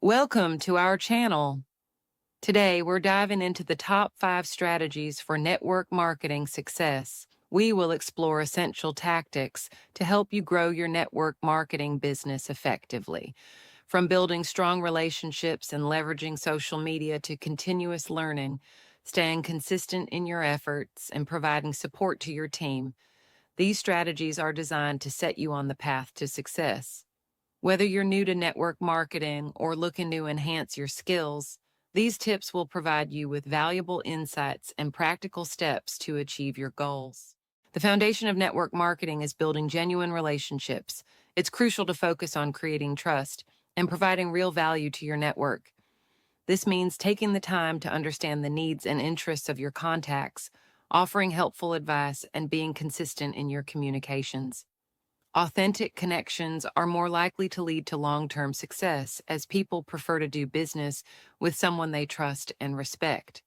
Welcome to our channel. Today, we're diving into the top 5 strategies for network marketing success. We will explore essential tactics to help you grow your network marketing business effectively. From building strong relationships and leveraging social media to continuous learning, staying consistent in your efforts, and providing support to your team, these strategies are designed to set you on the path to success. Whether you're new to network marketing or looking to enhance your skills, these tips will provide you with valuable insights and practical steps to achieve your goals. The foundation of network marketing is building genuine relationships. It's crucial to focus on creating trust and providing real value to your network. This means taking the time to understand the needs and interests of your contacts, offering helpful advice, and being consistent in your communications. Authentic connections are more likely to lead to long-term success as people prefer to do business with someone they trust and respect.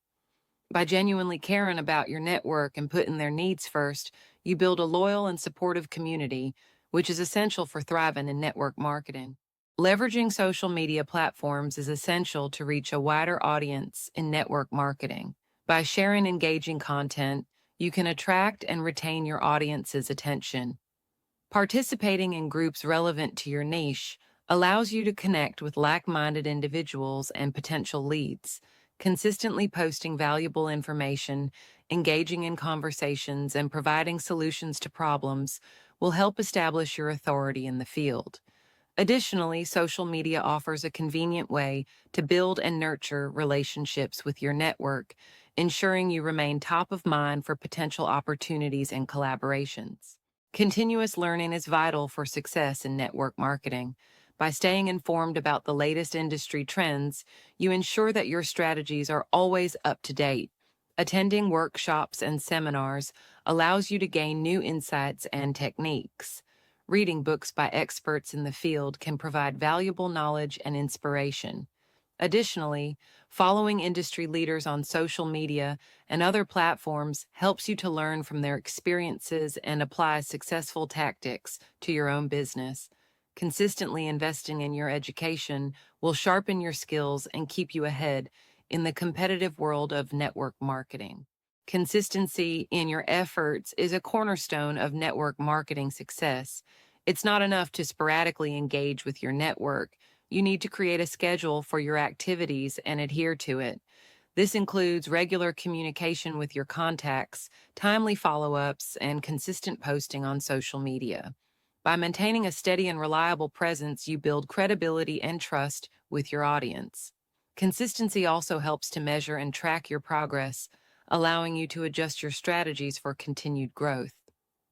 By genuinely caring about your network and putting their needs first, you build a loyal and supportive community, which is essential for thriving in network marketing. Leveraging social media platforms is essential to reach a wider audience in network marketing. By sharing engaging content, you can attract and retain your audience's attention. Participating in groups relevant to your niche allows you to connect with like-minded individuals and potential leads. Consistently posting valuable information, engaging in conversations, and providing solutions to problems will help establish your authority in the field. Additionally, social media offers a convenient way to build and nurture relationships with your network, ensuring you remain top of mind for potential opportunities and collaborations. Continuous learning is vital for success in network marketing. By staying informed about the latest industry trends, you ensure that your strategies are always up to date. Attending workshops and seminars allows you to gain new insights and techniques. Reading books by experts in the field can provide valuable knowledge and inspiration. Additionally, following industry leaders on social media and other platforms helps you to learn from their experiences and apply successful tactics to your own business. Consistently investing in your education will sharpen your skills and keep you ahead in the competitive world of network marketing. Consistency in your efforts is a cornerstone of network marketing success. It's not enough to sporadically engage with your network. You need to create a schedule for your activities and adhere to it. This includes regular communication with your contacts, timely follow-ups, and consistent posting on social media. By maintaining a steady and reliable presence, you build credibility and trust with your audience. Consistency also helps to measure and track your progress, allowing you to adjust your strategies for continued growth.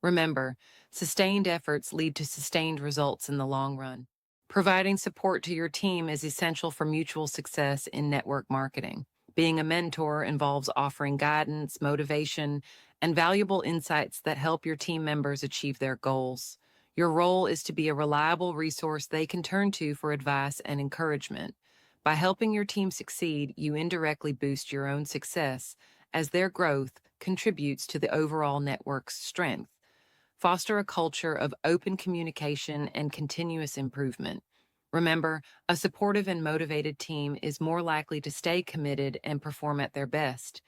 Remember, sustained efforts lead to sustained results in the long run. Providing support to your team is essential for mutual success in network marketing. Being a mentor involves offering guidance, motivation, and valuable insights that help your team members achieve their goals. Your role is to be a reliable resource they can turn to for advice and encouragement. By helping your team succeed, you indirectly boost your own success, as their growth contributes to the overall network's strength. Foster a culture of open communication and continuous improvement. Remember, a supportive and motivated team is more likely to stay committed and perform at their best.